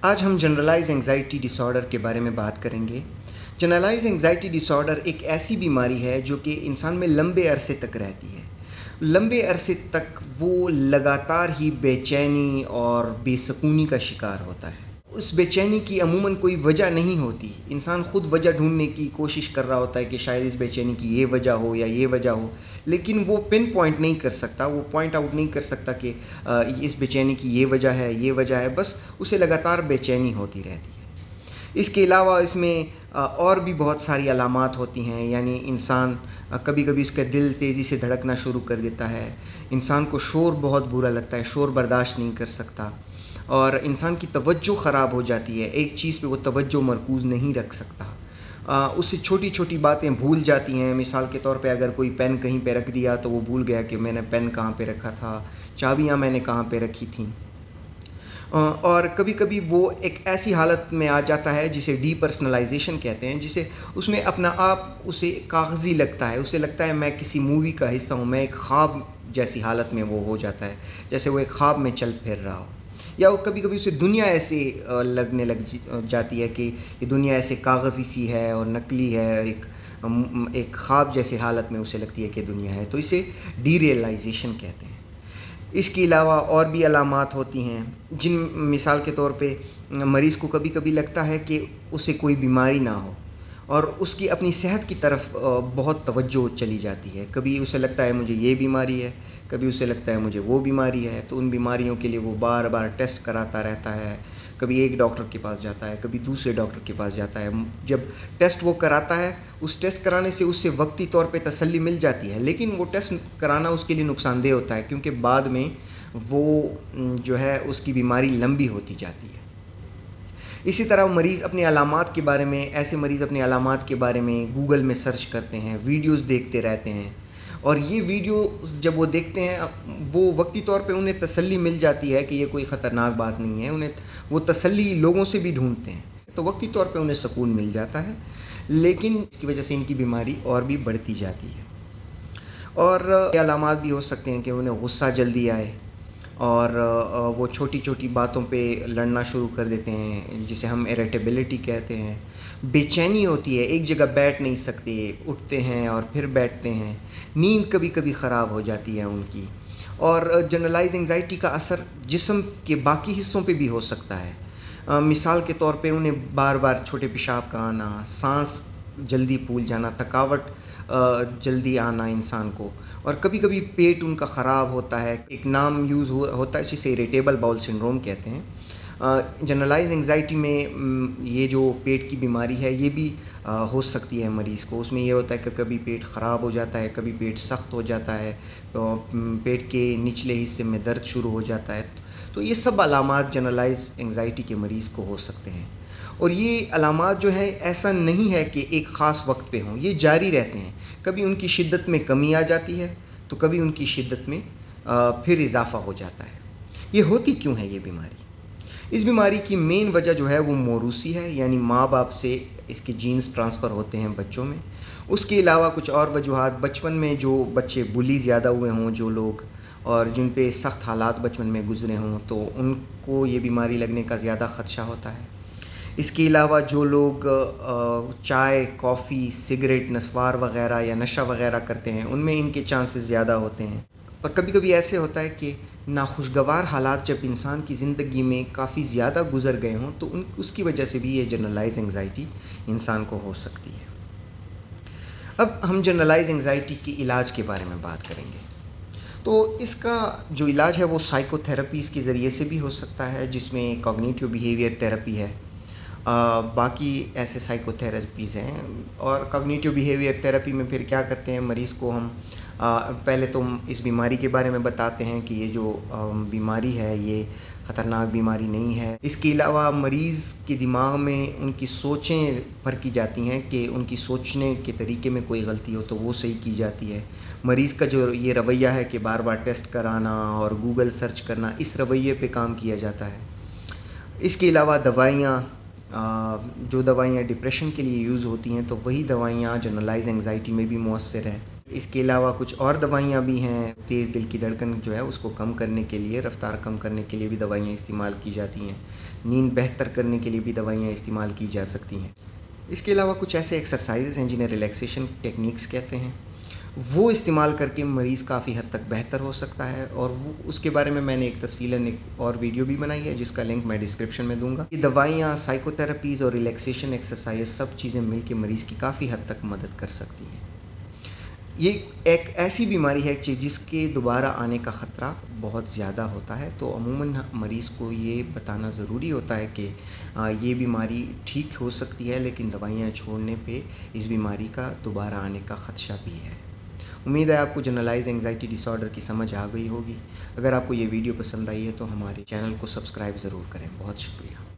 آج ہم generalise anxiety ڈس order کے بارے میں بات کریں گے۔ جنرلائز انگزائٹی ڈس آرڈر ایک ایسی بیماری ہے جو کہ انسان میں لمبے عرصے تک رہتی ہے۔ لمبے عرصے تک وہ لگاتار ہی بے چینی اور بے سکونی کا شکار ہوتا ہے۔ اس بے چینی کی عموماً کوئی وجہ نہیں ہوتی۔ انسان خود وجہ ڈھونڈنے کی کوشش کر رہا ہوتا ہے کہ شاید اس بے چینی کی یہ وجہ ہو یا یہ وجہ ہو، لیکن وہ پن پوائنٹ نہیں کر سکتا، وہ پوائنٹ آؤٹ نہیں کر سکتا کہ اس بے چینی کی یہ وجہ ہے، یہ وجہ ہے، بس اسے لگاتار بے چینی ہوتی رہتی ہے۔ اس کے علاوہ اس میں اور بھی بہت ساری علامات ہوتی ہیں، یعنی انسان کبھی کبھی اس کا دل تیزی سے دھڑکنا شروع کر دیتا ہے، انسان کو شور بہت برا لگتا ہے، شور برداشت نہیں کر سکتا، اور انسان کی توجہ خراب ہو جاتی ہے، ایک چیز پہ وہ توجہ مرکوز نہیں رکھ سکتا، اس سے چھوٹی چھوٹی باتیں بھول جاتی ہیں۔ مثال کے طور پہ اگر کوئی پین کہیں پہ رکھ دیا تو وہ بھول گیا کہ میں نے پین کہاں پہ رکھا تھا، چابیاں میں نے کہاں پہ رکھی تھیں۔ اور کبھی کبھی وہ ایک ایسی حالت میں آ جاتا ہے جسے ڈی پرسنلائزیشن کہتے ہیں، جسے اس میں اپنا آپ اسے کاغذی لگتا ہے، اسے لگتا ہے میں کسی مووی کا حصہ ہوں، میں ایک خواب جیسی حالت میں وہ ہو جاتا ہے، جیسے وہ ایک خواب میں چل پھر رہا ہو۔ یا وہ کبھی کبھی اسے دنیا ایسے لگنے جاتی ہے کہ یہ دنیا ایسے کاغذی سی ہے اور نقلی ہے، اور ایک خواب جیسے حالت میں اسے لگتی ہے کہ دنیا ہے، تو اسے ڈی ریئلائزیشن کہتے ہیں۔ اس کے علاوہ اور بھی علامات ہوتی ہیں، جن مثال کے طور پہ مریض کو کبھی کبھی لگتا ہے کہ اسے کوئی بیماری نہ ہو، اور اس کی اپنی صحت کی طرف بہت توجہ چلی جاتی ہے۔ کبھی اسے لگتا ہے مجھے یہ بیماری ہے، کبھی اسے لگتا ہے مجھے وہ بیماری ہے، تو ان بیماریوں کے لیے وہ بار بار ٹیسٹ کراتا رہتا ہے۔ کبھی ایک ڈاکٹر کے پاس جاتا ہے، کبھی دوسرے ڈاکٹر کے پاس جاتا ہے۔ جب ٹیسٹ وہ کراتا ہے، اس ٹیسٹ کرانے سے اس سے وقتی طور پہ تسلی مل جاتی ہے، لیکن وہ ٹیسٹ کرانا اس کے لیے نقصان دہ ہوتا ہے، کیونکہ بعد میں وہ جو ہے اس کی بیماری لمبی ہوتی جاتی ہے۔ اسی طرح مریض اپنے علامات کے بارے میں مریض اپنے علامات کے بارے میں گوگل میں سرچ کرتے ہیں، ویڈیوز دیکھتے رہتے ہیں، اور یہ ویڈیوز جب وہ دیکھتے ہیں، وہ وقتی طور پہ انہیں تسلی مل جاتی ہے کہ یہ کوئی خطرناک بات نہیں ہے، انہیں وہ تسلی لوگوں سے بھی ڈھونڈتے ہیں، تو وقتی طور پہ انہیں سکون مل جاتا ہے، لیکن اس کی وجہ سے ان کی بیماری اور بھی بڑھتی جاتی ہے۔ اور یہ علامات بھی ہو سکتے ہیں کہ انہیں غصہ جلدی آئے، اور وہ چھوٹی چھوٹی باتوں پہ لڑنا شروع کر دیتے ہیں، جسے ہم ایریٹیبلٹی کہتے ہیں۔ بے چینی ہوتی ہے، ایک جگہ بیٹھ نہیں سکتے، اٹھتے ہیں اور پھر بیٹھتے ہیں، نیند کبھی کبھی خراب ہو جاتی ہے ان کی، اور جنرلائز انگزائٹی کا اثر جسم کے باقی حصوں پہ بھی ہو سکتا ہے۔ مثال کے طور پہ انہیں بار بار چھوٹے پیشاب کا آنا، سانس جلدی پھول جانا، تھکاوٹ جلدی آنا انسان کو، اور کبھی کبھی پیٹ ان کا خراب ہوتا ہے۔ ایک نام یوز ہوتا ہے جسے اریٹیبل باؤل سنڈروم کہتے ہیں۔ جنرلائز انگزائٹی میں یہ جو پیٹ کی بیماری ہے یہ بھی ہو سکتی ہے مریض کو۔ اس میں یہ ہوتا ہے کہ کبھی پیٹ خراب ہو جاتا ہے، کبھی پیٹ سخت ہو جاتا ہے، پیٹ کے نچلے حصے میں درد شروع ہو جاتا ہے، تو یہ سب علامات جنرلائز انگزائٹی کے مریض کو ہو سکتے ہیں۔ اور یہ علامات جو ہے ایسا نہیں ہے کہ ایک خاص وقت پہ ہوں، یہ جاری رہتے ہیں، کبھی ان کی شدت میں کمی آ جاتی ہے تو کبھی ان کی شدت میں پھر اضافہ ہو جاتا ہے۔ یہ ہوتی کیوں ہے یہ بیماری؟ اس بیماری کی مین وجہ جو ہے وہ موروثی ہے، یعنی ماں باپ سے اس کے جینز ٹرانسفر ہوتے ہیں بچوں میں۔ اس کے علاوہ کچھ اور وجوہات، بچپن میں جو بچے بلی زیادہ ہوئے ہوں، جو لوگ، اور جن پہ سخت حالات بچپن میں گزرے ہوں، تو ان کو یہ بیماری لگنے کا زیادہ خدشہ ہوتا ہے۔ اس کے علاوہ جو لوگ چائے، کافی، سگریٹ، نسوار وغیرہ یا نشہ وغیرہ کرتے ہیں، ان میں ان کے چانسز زیادہ ہوتے ہیں۔ اور کبھی کبھی ایسے ہوتا ہے کہ ناخوشگوار حالات جب انسان کی زندگی میں کافی زیادہ گزر گئے ہوں تو اس کی وجہ سے بھی یہ جنرلائز انگزائٹی انسان کو ہو سکتی ہے۔ اب ہم جنرلائز انگزائٹی کے علاج کے بارے میں بات کریں گے۔ تو اس کا جو علاج ہے وہ سائیکو تھراپیز کے ذریعے سے بھی ہو سکتا ہے، جس میں کوگنیٹیو بیہیویئر تھراپی ہے، باقی ایسے سائیکو تھراپیز ہیں۔ اور کوگنیٹیو بیہیویئر تھراپی میں پھر کیا کرتے ہیں، مریض کو ہم پہلے تو اس بیماری کے بارے میں بتاتے ہیں کہ یہ جو بیماری ہے یہ خطرناک بیماری نہیں ہے۔ اس کے علاوہ مریض کے دماغ میں ان کی سوچیں پرکھی جاتی ہیں کہ ان کی سوچنے کے طریقے میں کوئی غلطی ہو تو وہ صحیح کی جاتی ہے۔ مریض کا جو یہ رویہ ہے کہ بار بار ٹیسٹ کرانا اور گوگل سرچ کرنا، اس رویے پہ کام کیا جاتا ہے۔ اس کے علاوہ دوائیاں، جو دوائیاں ڈپریشن کے لیے یوز ہوتی ہیں تو وہی دوائیاں جنرلائز انگزائٹی میں بھی مؤثر ہیں۔ اس کے علاوہ کچھ اور دوائیاں بھی ہیں، تیز دل کی دھڑکن جو ہے اس کو کم کرنے کے لیے، رفتار کم کرنے کے لیے بھی دوائیاں استعمال کی جاتی ہیں، نیند بہتر کرنے کے لیے بھی دوائیاں استعمال کی جا سکتی ہیں۔ اس کے علاوہ کچھ ایسے ایکسرسائزز ہیں جنہیں ریلیکسیشن ٹیکنیکس کہتے ہیں، وہ استعمال کر کے مریض کافی حد تک بہتر ہو سکتا ہے، اور وہ اس کے بارے میں نے ایک تفصیلاً ایک اور ویڈیو بھی بنائی ہے جس کا لنک میں ڈسکرپشن میں دوں گا۔ یہ دوائیاں، سائیکو تھراپیز اور ریلیکسیشن ایکسرسائز سب چیزیں مل کے مریض کی کافی حد تک مدد کر سکتی ہیں۔ یہ ایک ایسی بیماری ہے جس کے دوبارہ آنے کا خطرہ بہت زیادہ ہوتا ہے، تو عموماً مریض کو یہ بتانا ضروری ہوتا ہے کہ یہ بیماری ٹھیک ہو سکتی ہے لیکن دوائیاں چھوڑنے پہ اس بیماری کا دوبارہ آنے کا خدشہ بھی ہے۔ امید ہے آپ کو جنرلائز اینگزائٹی ڈس آرڈر کی سمجھ آ گئی ہوگی۔ اگر آپ کو یہ ویڈیو پسند آئی ہے تو ہمارے چینل کو سبسکرائب ضرور کریں۔ بہت شکریہ۔